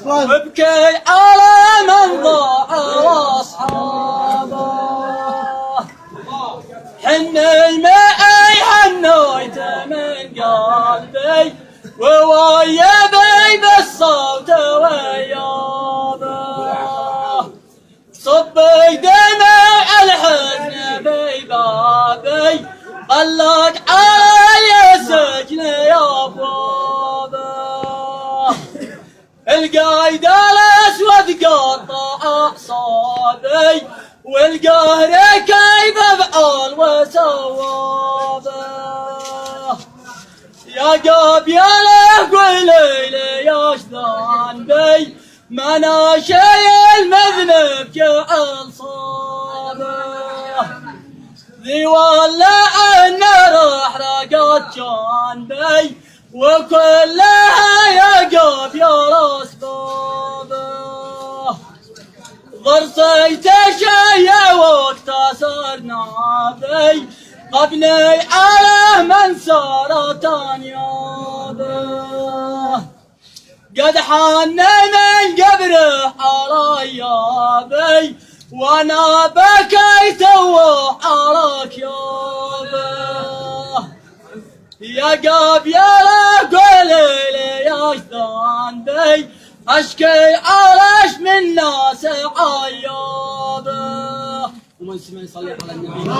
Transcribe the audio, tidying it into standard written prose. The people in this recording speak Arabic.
وابكي على من ضاع واصحابه. حن المعي حنيت من قلبي وويبي بالصوت ويابه. صبي دمع الحزن ببابي غلق علي سجن يا ابوابه. القايد الاسود قطع اعصابي والقهر كيف افعل وسوابه. يا قبيله قولي لي ايش ذنبي ما انا شايل مذنب جعل صابه. ذي ولا النار احرقت جنبي وكلها يقف يا راس بابه. ضرسي تشيع واكتسر نابي قبني على من سارت انيابه. قد حن من قبره على يابي وانا بكيت وحرك يابه. يا قبيله قولي لي ايش ذنبي اشكي عرش من ناس عيابه. ومن سمع يصلي على النبي